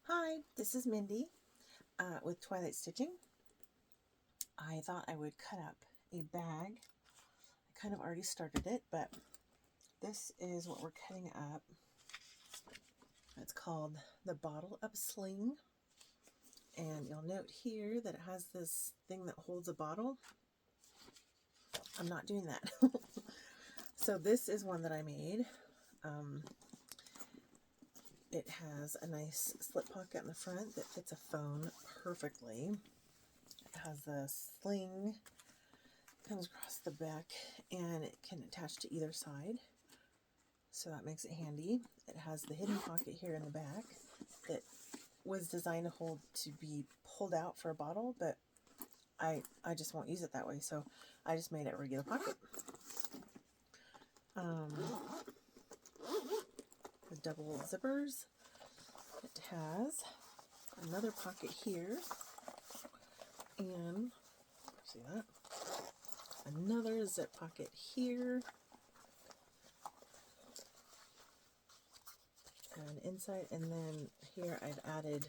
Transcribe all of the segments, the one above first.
Hi, this is Mindy with Twilight Stitching. I thought I would cut up a bag. I kind of already started it, but this is what we're cutting up. It's called the Bottle of Sling. And you'll note here that it has this thing that holds a bottle. I'm not doing that. So this is one that I made. It has a nice slip pocket in the front that fits a phone perfectly. It has a sling, comes across the back, and it can attach to either side, so that makes it handy. It has the hidden pocket here in the back that was designed to be pulled out for a bottle, but I just won't use it that way, so I just made it a regular pocket. The double zippers. It has another pocket here, and see that? Another zip pocket here, and inside, and then here I've added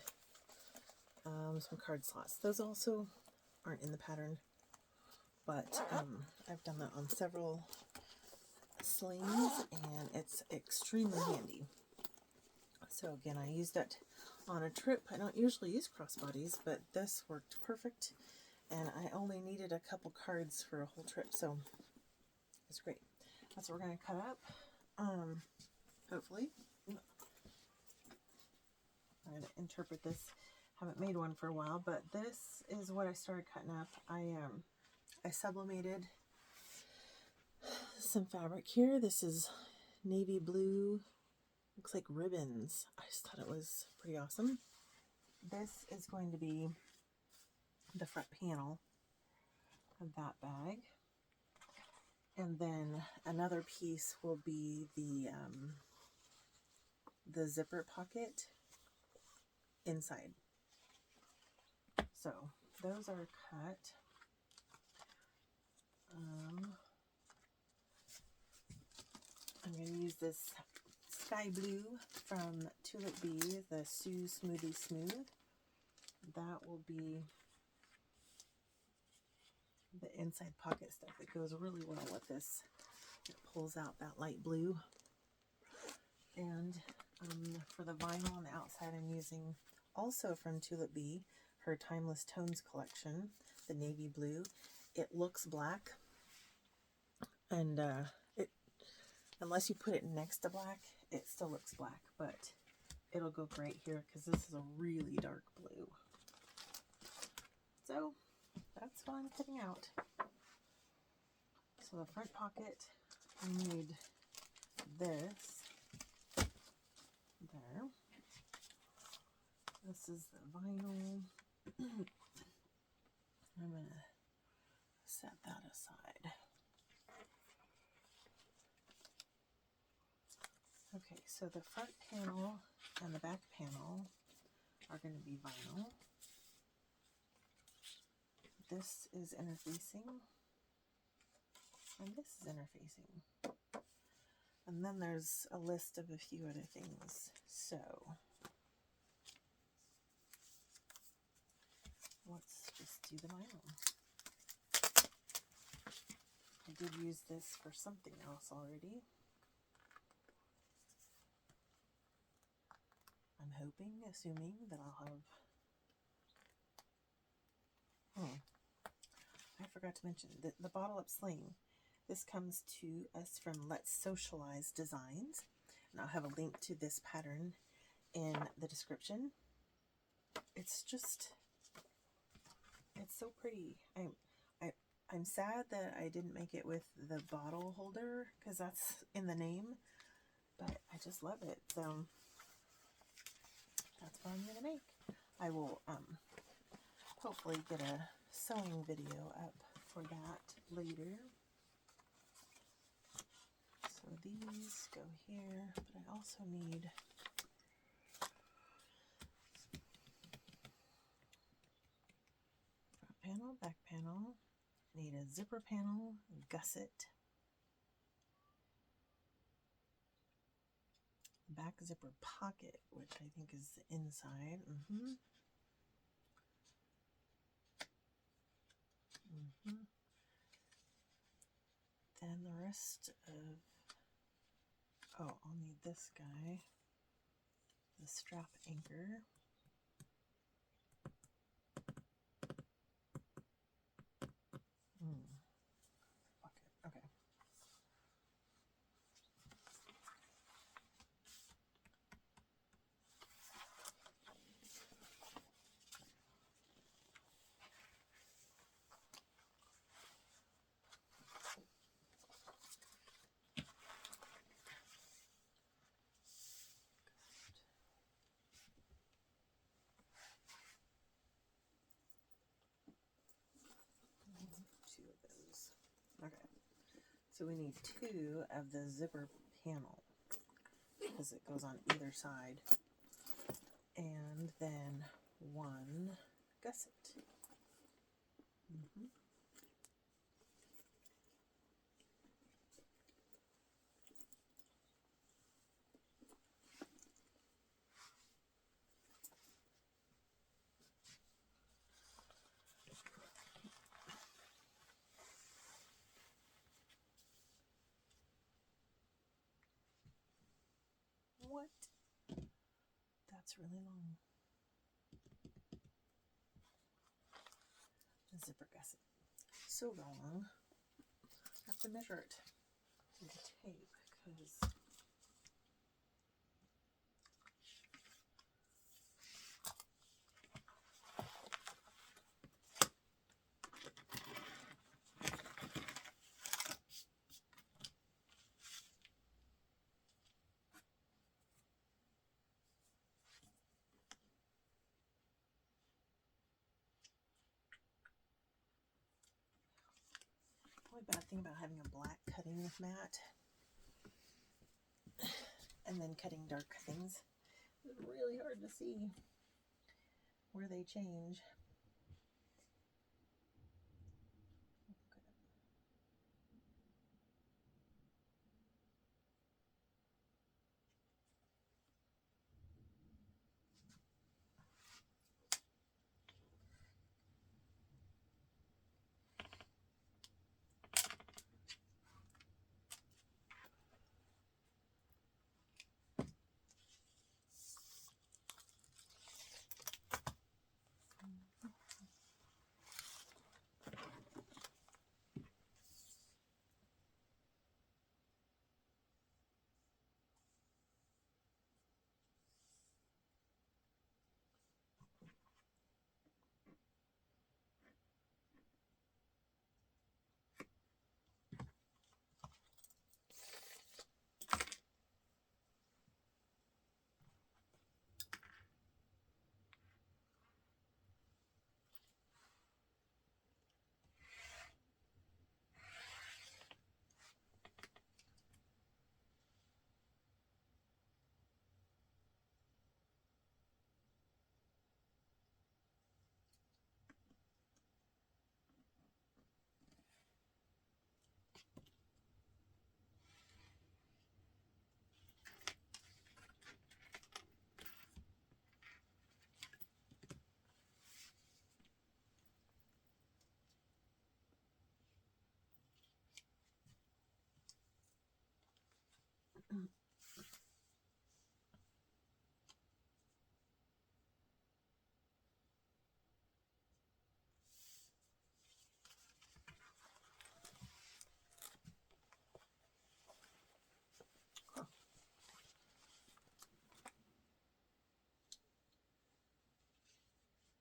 some card slots. Those also aren't in the pattern, but I've done that on several slings, and it's extremely handy. So again, I used it on a trip. I don't usually use crossbodies, but this worked perfect, and I only needed a couple cards for a whole trip, so it's great. That's what we're going to cut up, hopefully. I'm going to interpret this. Haven't made one for a while, but this is what I started cutting up. I sublimated some fabric here. This is navy blue. Looks like ribbons. I just thought it was pretty awesome. This is going to be the front panel of that bag. And then another piece will be the zipper pocket inside. So those are cut. I'm going to use this sky blue from Tulip Bee, the Sew Smoothie Smooth. That will be the inside pocket stuff. It goes really well with this. It pulls out that light blue. And for the vinyl on the outside, I'm using also from Tulip Bee, her Timeless Tones collection, the navy blue. It looks black, and unless you put it next to black, it still looks black, but it'll go great here because this is a really dark blue. So that's what I'm cutting out. So the front pocket, I need this there. This is the vinyl. I'm going to set that aside. Okay, so the front panel and the back panel are going to be vinyl. This is interfacing, and this is interfacing. And then there's a list of a few other things. So let's just do the vinyl. I did use this for something else already. I'm hoping, assuming that I'll have... I forgot to mention the Bottle Up Sling. This comes to us from Let's Sewcialize Designs, and I'll have a link to this pattern in the description. It's so pretty. I'm sad that I didn't make it with the bottle holder because that's in the name, but I just love it. So that's what I'm going to make. I will hopefully get a sewing video up for that later. So these go here, but I also need front panel, back panel. I need a zipper panel, gusset, back zipper pocket, which I think is the inside. Then the rest of, oh, I'll need this guy, the strap anchor. Fuck it. Okay. Two of those. Okay. So we need two of the zipper panel because it goes on either side. And then one gusset. What? That's really long. The zipper gusset. So long. I have to measure it with tape because the only bad thing about having a black cutting mat and then cutting dark things, it's really hard to see where they change.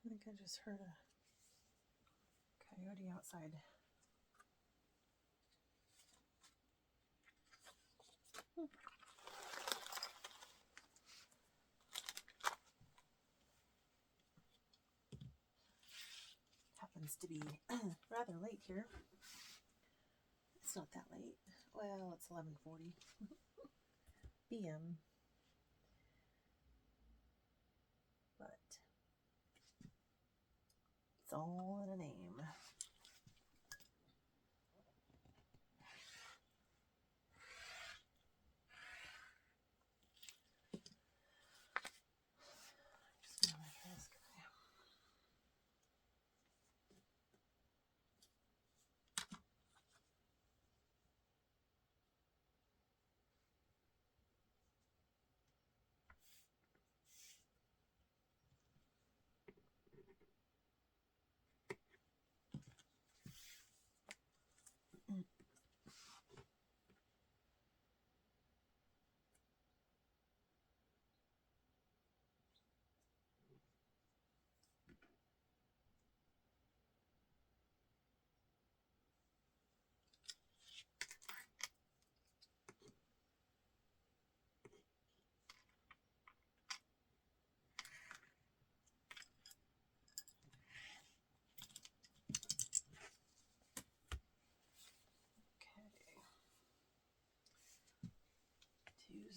I think I just heard a coyote outside. Happens to be rather late here. It's not that late. Well, it's 11:40 p.m. But it's all in a name.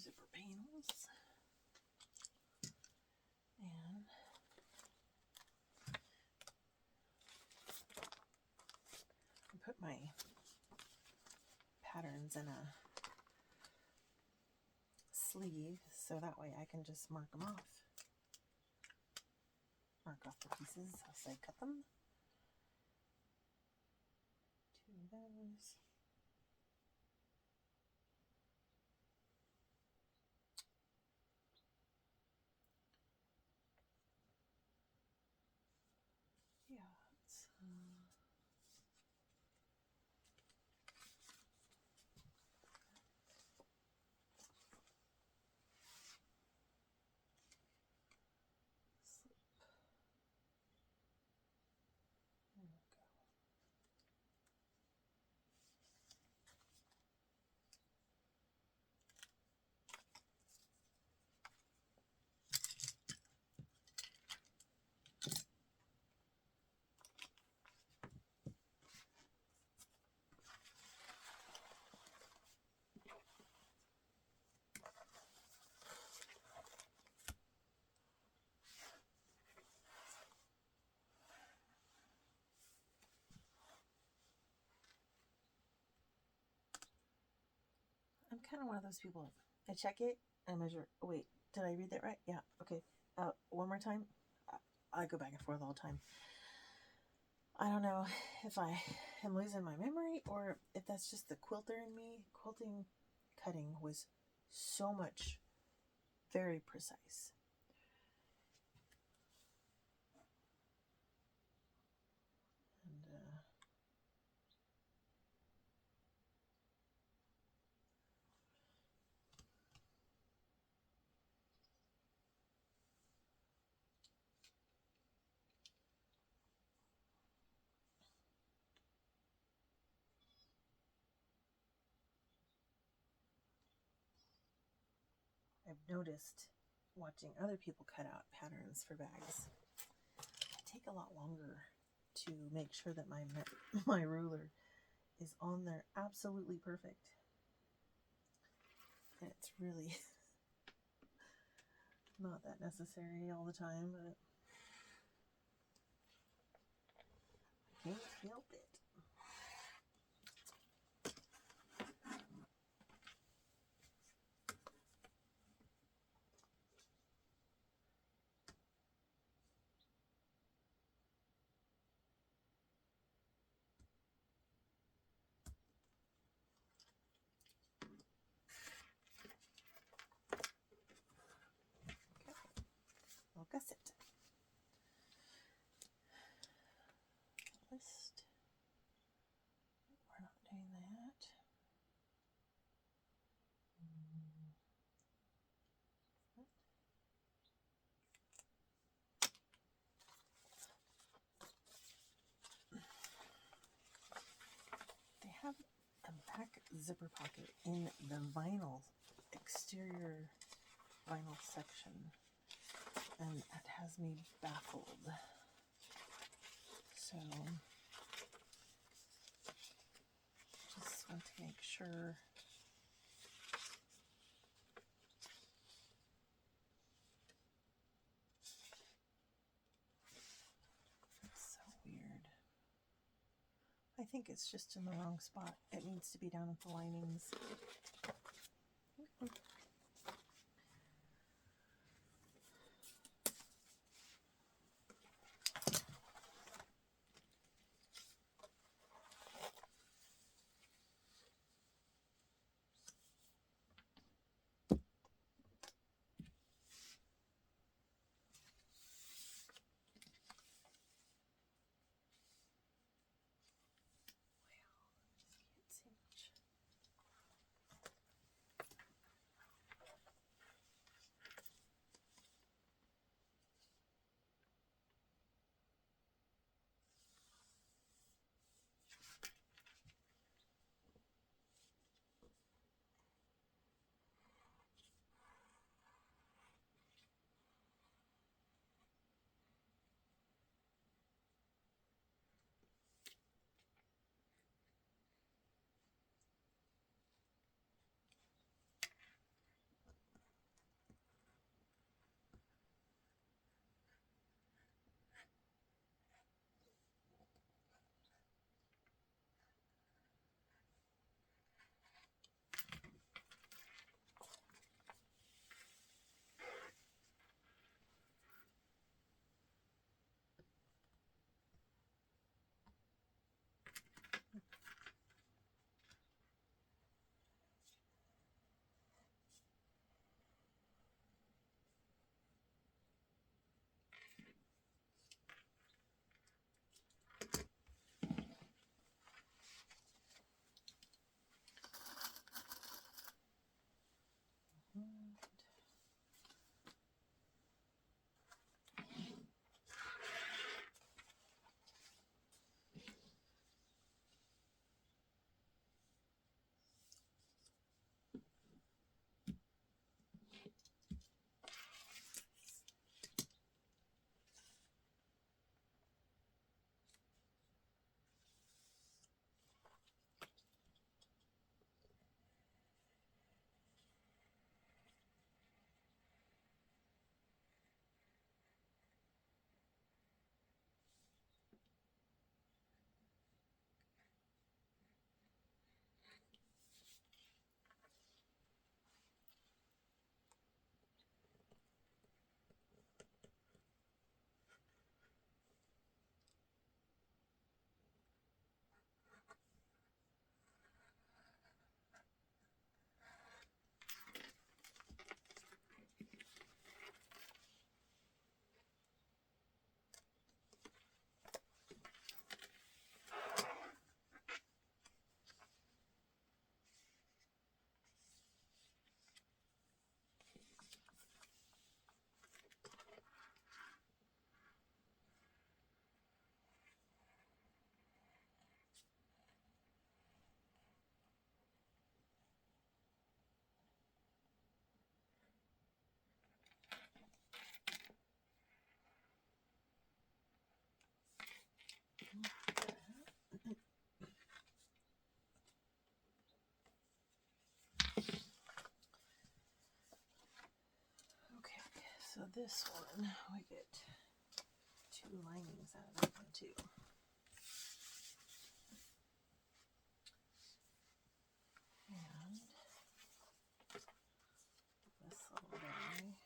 zipper panels. And I put my patterns in a sleeve so that way I can just mark them off. Mark off the pieces as I cut them. 2 of those. Yeah, it's, there we go. I'm kind of one of those people. I check it, I measure. Oh, wait, did I read that right? Yeah, okay. One more time. I go back and forth all the time. I don't know if I am losing my memory or if that's just the quilter in me. Quilting cutting was so much very precise. And I've noticed watching other people cut out patterns for bags, I take a lot longer to make sure that my ruler is on there absolutely perfect. And it's really not that necessary all the time, but I can't help it. I'll gusset. List. We're not doing that. They have a back zipper pocket in the vinyl, exterior vinyl section, and that has me baffled. So just want to make sure. It's so weird. I think it's just in the wrong spot. It needs to be down at the linings. So this one, we get 2 linings out of that one too. And this little guy.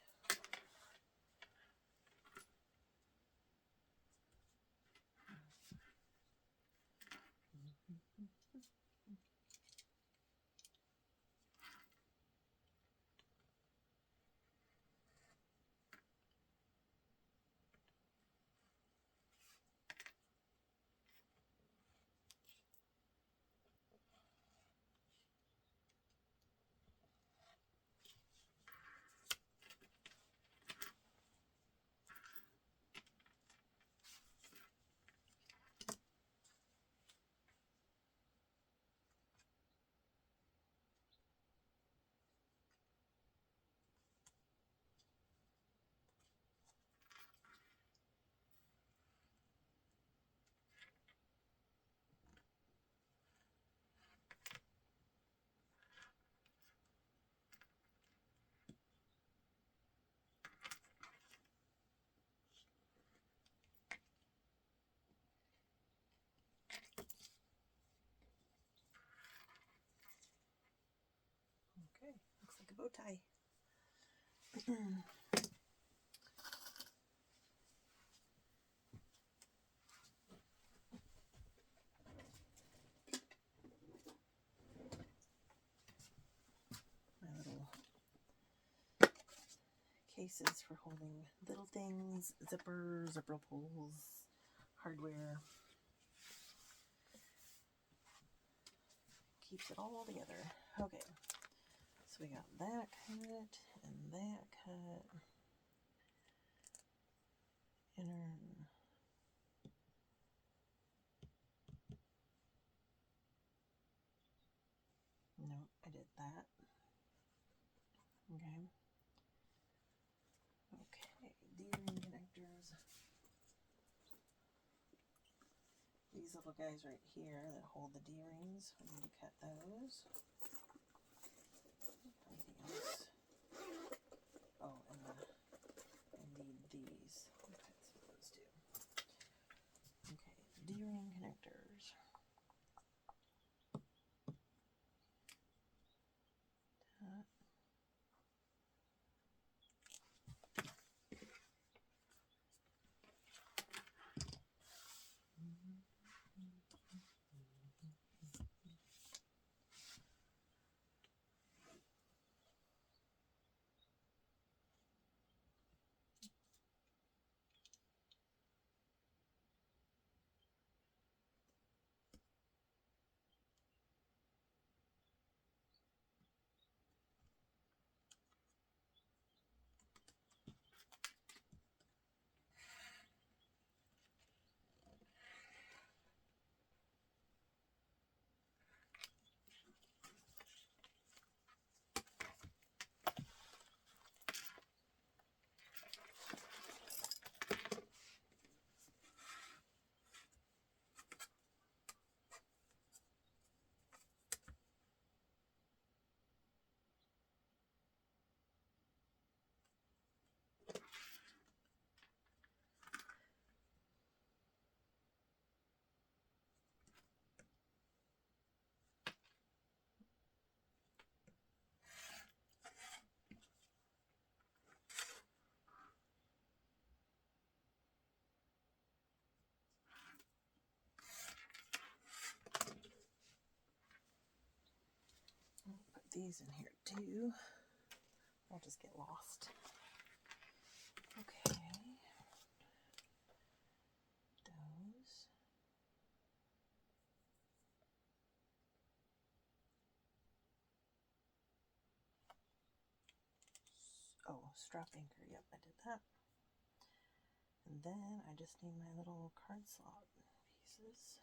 Okay, looks like a bow tie. My little cases for holding little things, zippers, zipper pulls, hardware. Keeps it all together. Okay, so we got that cut and that cut. Inner. No, I did that. Okay. Okay, D-ring connectors. These little guys right here that hold the D-rings, we need to cut those. Anything else? Oh, and I need these. I'll cut some of those too. Okay, D-ring connectors. That. Put these in here too. I'll just get lost. Okay. Those. Oh, strap anchor. Yep, I did that. And then I just need my little card slot pieces.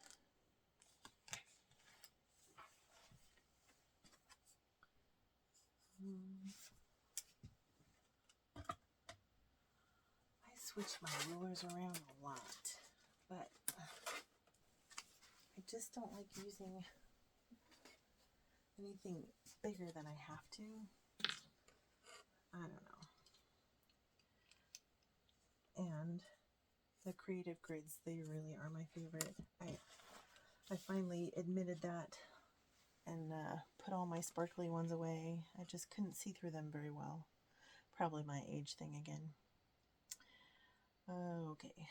I switch my rulers around a lot, but I just don't like using anything bigger than I have to. I don't know. and the creative grids, they really are my favorite. I finally admitted that and put all my sparkly ones away. I just couldn't see through them very well. Probably my age thing again. Okay.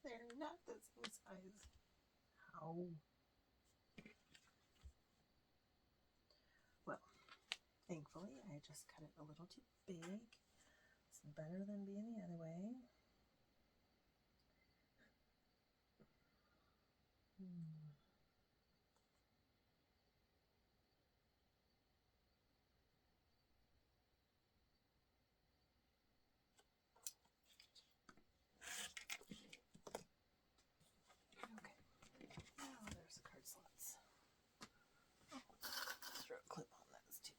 They're not the same size. How? Well, thankfully, I just cut it a little too big. It's better than being the other way. Okay, now there's the card slots. Throw a clip on those too.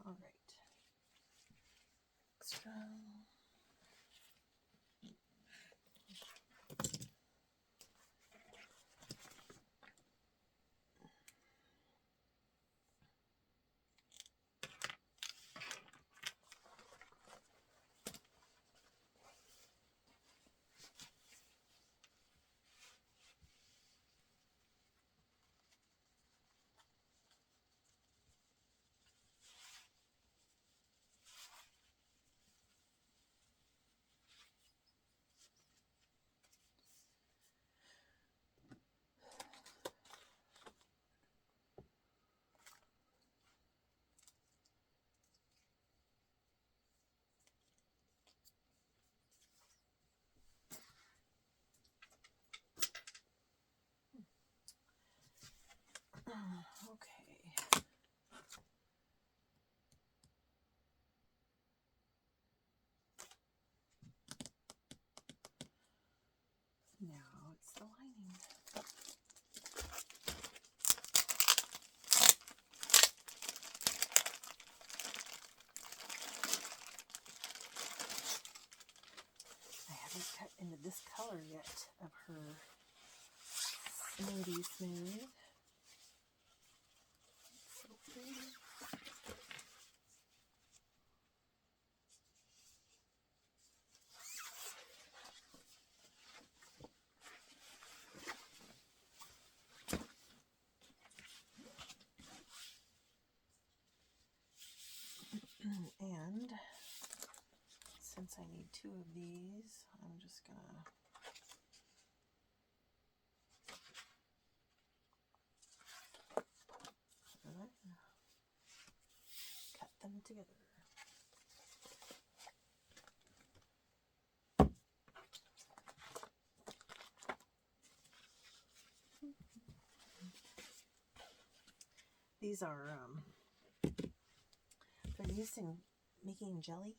All right. Extra. Okay. Now it's the lining. I haven't cut into this color yet of her Smoothy Smooth. So pretty. And since I need 2 of these, I'm just gonna cut them together. These are they're used in making jelly.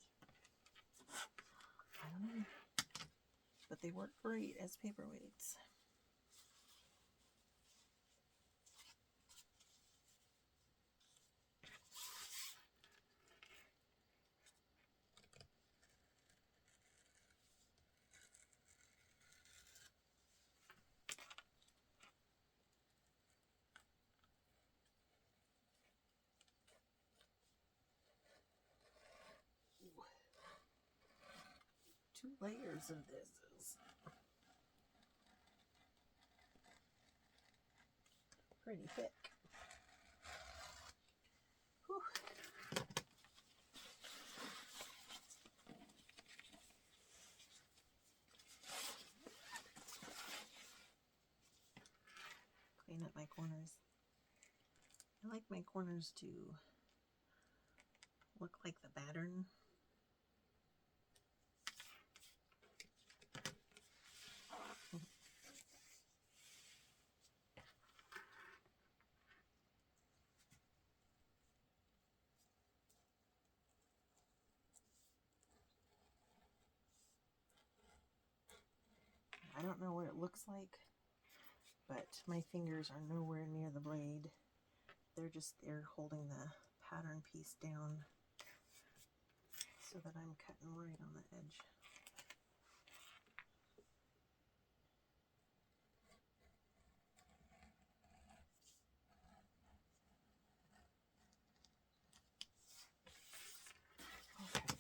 I don't know, but they work great as paperweights. Ooh. 2 layers of this is pretty thick. Whew. Clean up my corners. I like my corners to look like the pattern. I don't know what it looks like, but my fingers are nowhere near the blade. They're just there holding the pattern piece down so that I'm cutting right on the edge. Okay.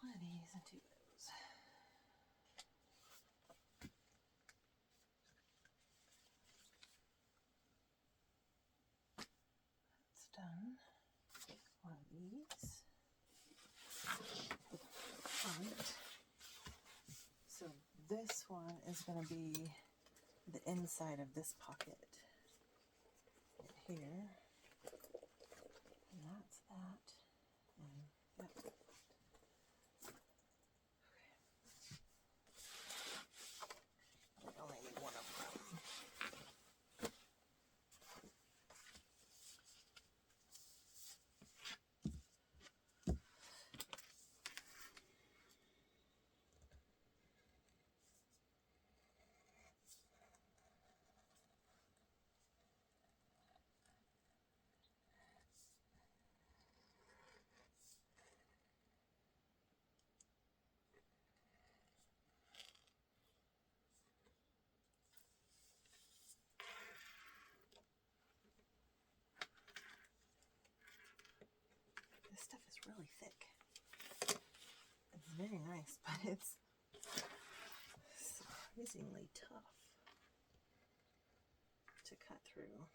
One of these and 2 of those. That's done. One of these. Front. So this one is going to be the inside of this pocket right here. And that's that. And yep. I only need one of them. This stuff is really thick. It's very nice, but it's surprisingly tough to cut through.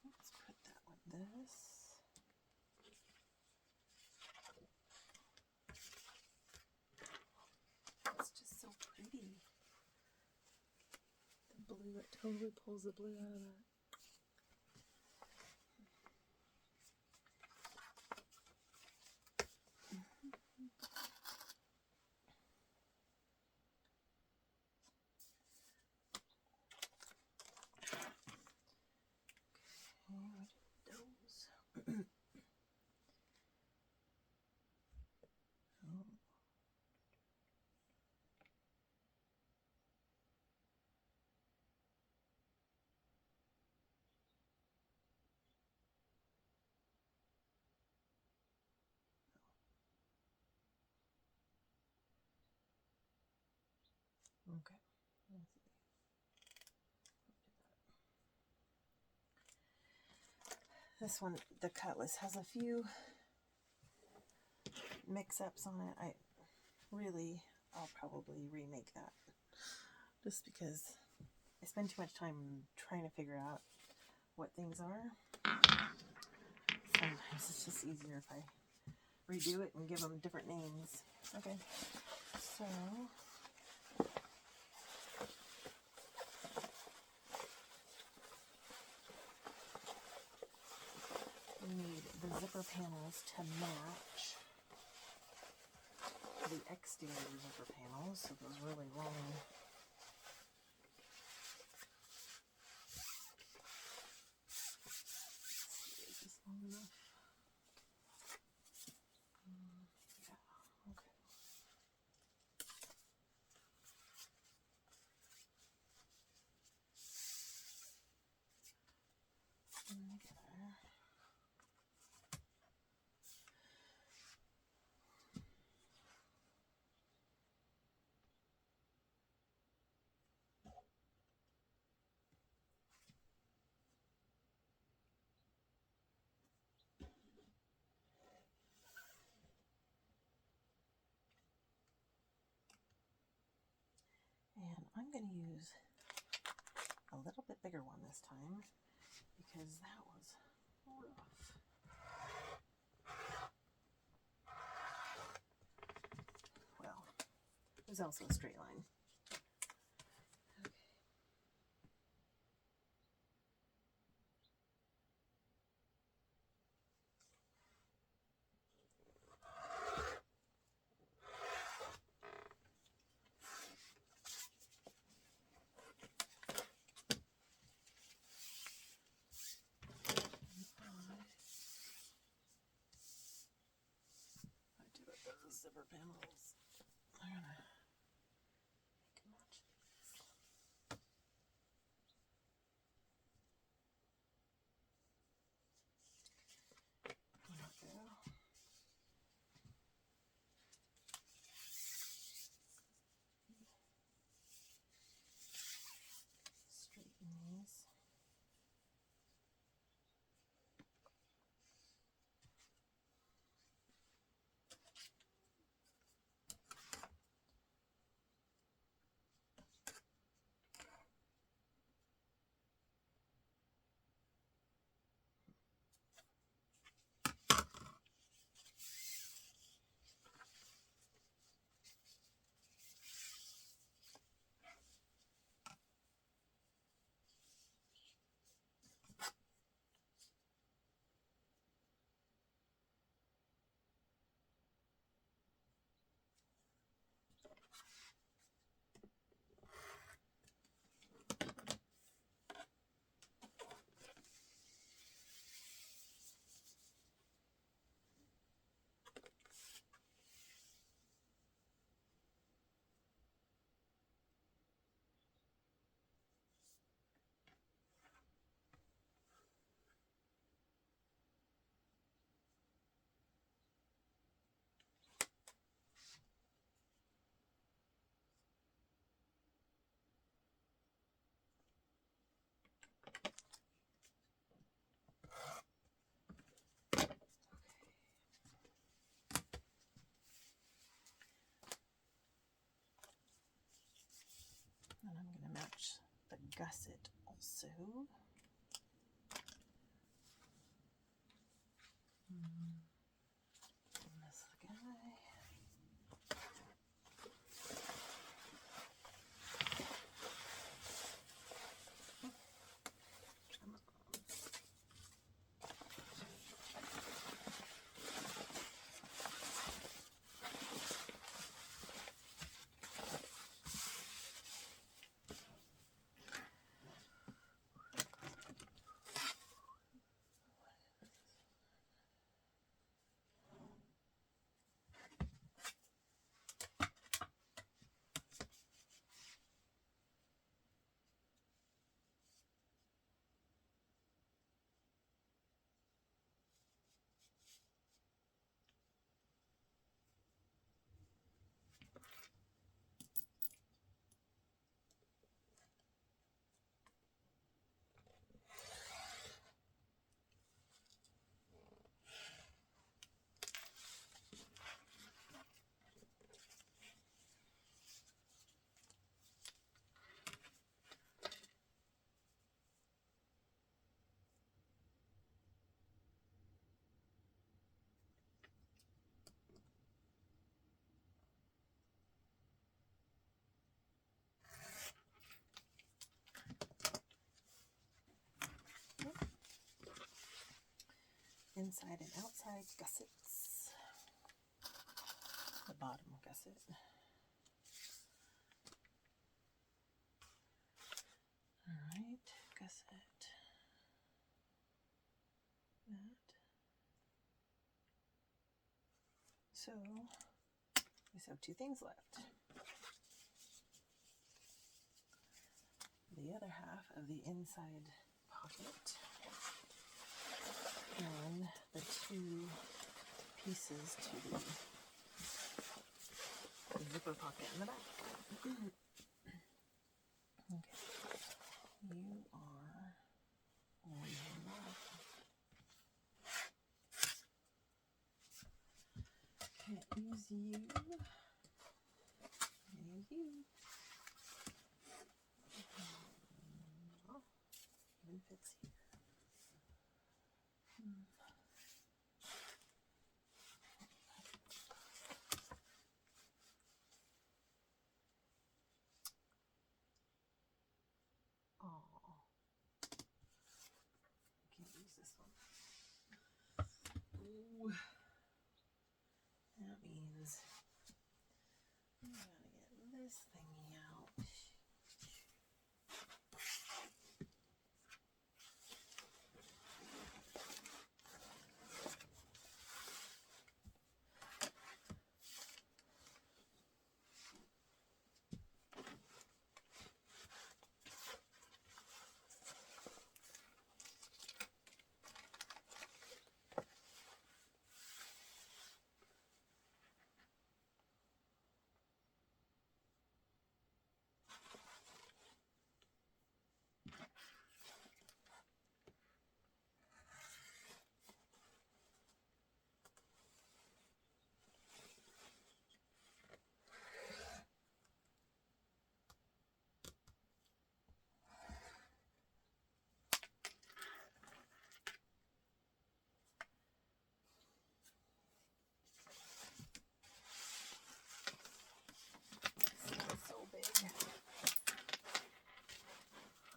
Let's put that with this. It's just so pretty. The blue, it totally pulls the blue out of that. Okay. Let's see. This one, the cutlass, has a few mix-ups on it. I really I'll probably remake that. Just because I spend too much time trying to figure out what things are. Sometimes it's just easier if I redo it and give them different names. Okay, so we need the zipper panels to match the exterior zipper panels, so those really long. Is this long enough? Yeah, okay. Together. And I'm going to use a little bit bigger one this time because that was rough. Well, it was also a straight line. Zipper panels. I'm gonna make a match these. There we go. Straighten these. And I'm going to match the gusset also. And this guy. inside and outside gussets. The bottom gusset. Alright, gusset. That. So, we still have two things left. The other half of the inside pocket and the two pieces to the zipper pocket in the back. Okay, you are on your left. Can't use you. Use you. Oh, even fits here. Can't use this one. Ooh. That means I gotta get this thingy out.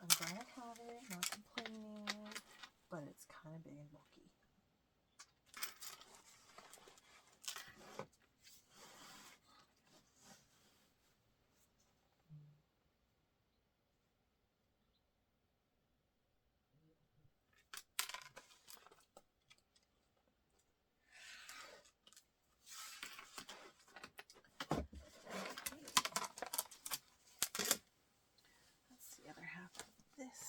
I'm glad I have it, not complaining, but it's kind of big and bulky. That's the other half of this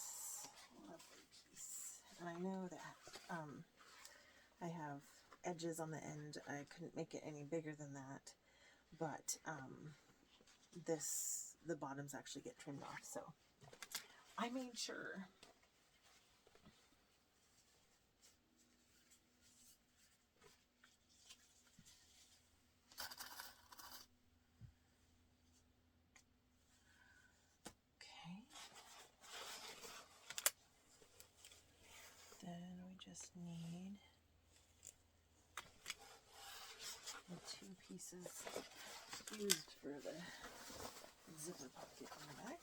lovely piece. And I know that I have edges on the end. I couldn't make it any bigger than that, but the bottoms actually get trimmed off, so I made sure. Okay. Then we just need the two pieces used for the zipper pocket on the back.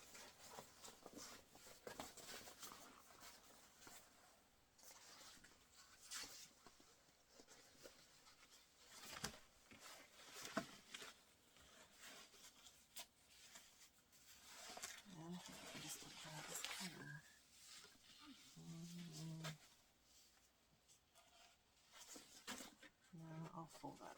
And I think I just look at this corner. Now I'll fold up.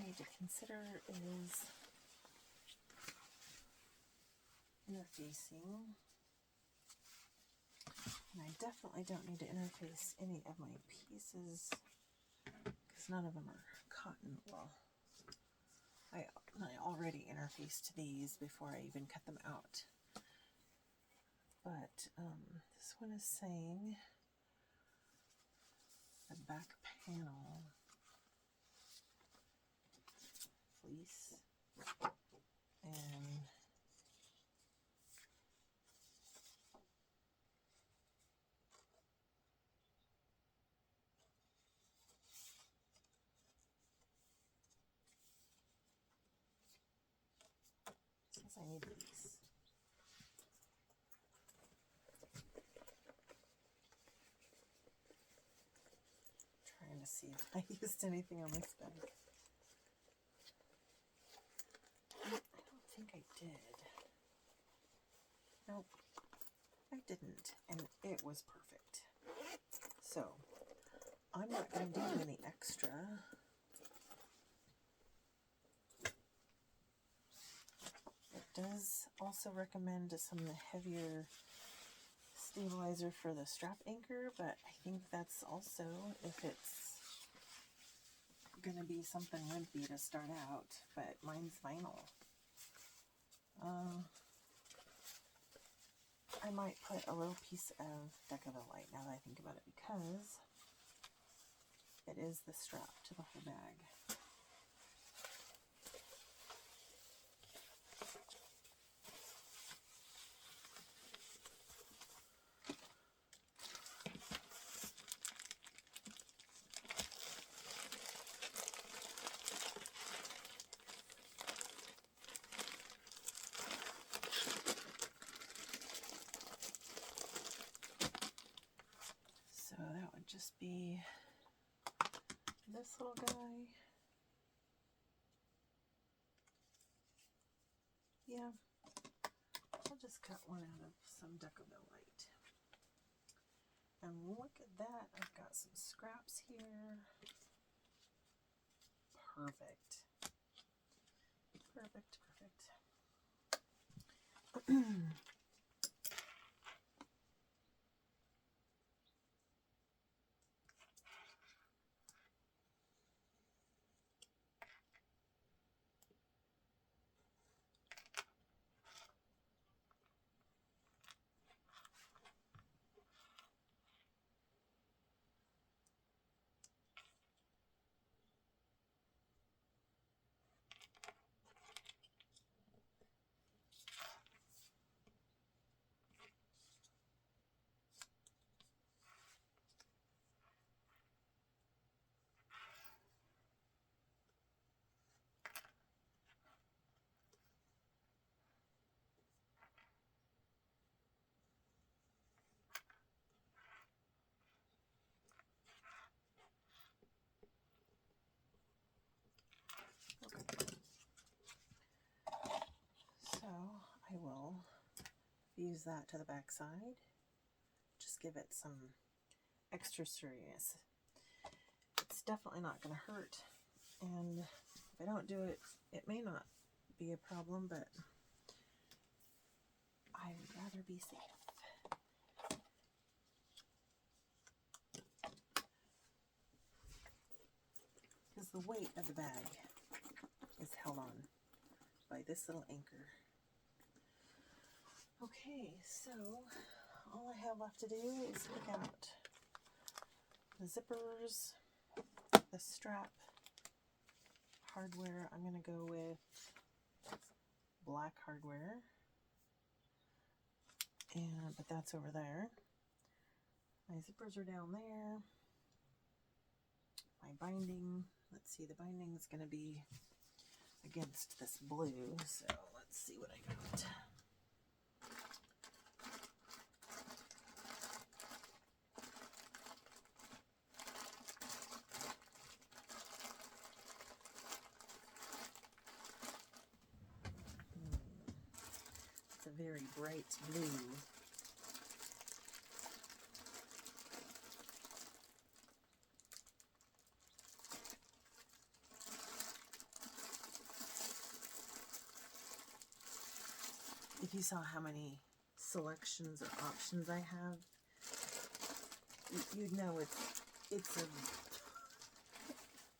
need to consider is interfacing. And I definitely don't need to interface any of my pieces because none of them are cotton. Well, I already interfaced these before I even cut them out. But this one is saying the back panel fleece and since I need these. Trying to see if I used anything on this bag. I don't think I did. Nope, I didn't, and it was perfect. So, I'm not going to do any extra. It does also recommend some heavier stabilizer for the strap anchor, but I think that's also if it's going to be something wimpy to start out, but mine's vinyl. I might put a little piece of Sewcialize now that I think about it, because it is the strap to the whole bag. So that would just be this little guy. Yeah, I'll just cut one out of some Sewcialize. And look at that, I've got some scraps here. Perfect. Perfect, perfect. So I will fuse that to the back side. Just give it some extra sturdiness. It's definitely not going to hurt, and if I don't do it, it may not be a problem, but I would rather be safe. Because the weight of the bag is held on by this little anchor. Okay, so all I have left to do is pick out the zippers, the strap, hardware. I'm going to go with black hardware, but that's over there. My zippers are down there. My binding, let's see, the binding is going to be against this blue, so let's see what I got. It's a very bright blue. you saw how many selections or options I have, you'd know it's a,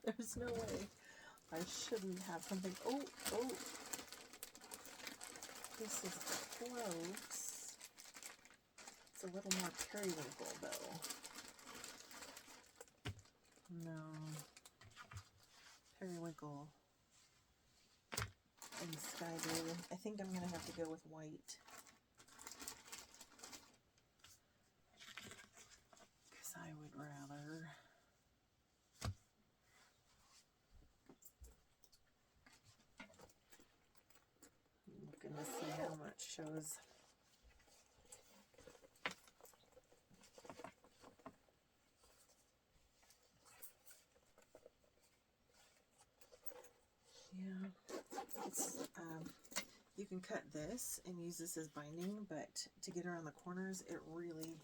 there's no way I shouldn't have something. Oh, this is close. It's a little more periwinkle though. No, periwinkle and sky blue. I think I'm gonna have to go with white. Because I would rather. I'm looking to see how much shows. Yeah, it's you can cut this and use this as binding, but to get around the corners, it really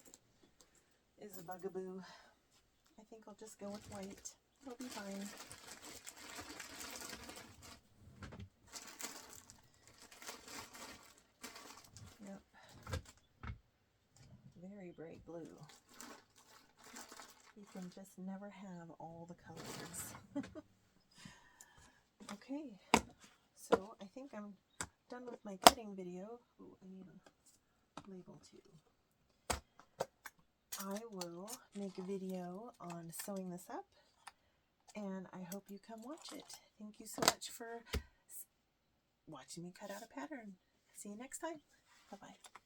is a bugaboo. I think I'll just go with white. It'll be fine. Yep. Very bright blue. You can just never have all the colors. Okay, so I think I'm done with my cutting video. Ooh, I need a label too. I will make a video on sewing this up, and I hope you come watch it. Thank you so much for watching me cut out a pattern. See you next time. Bye-bye.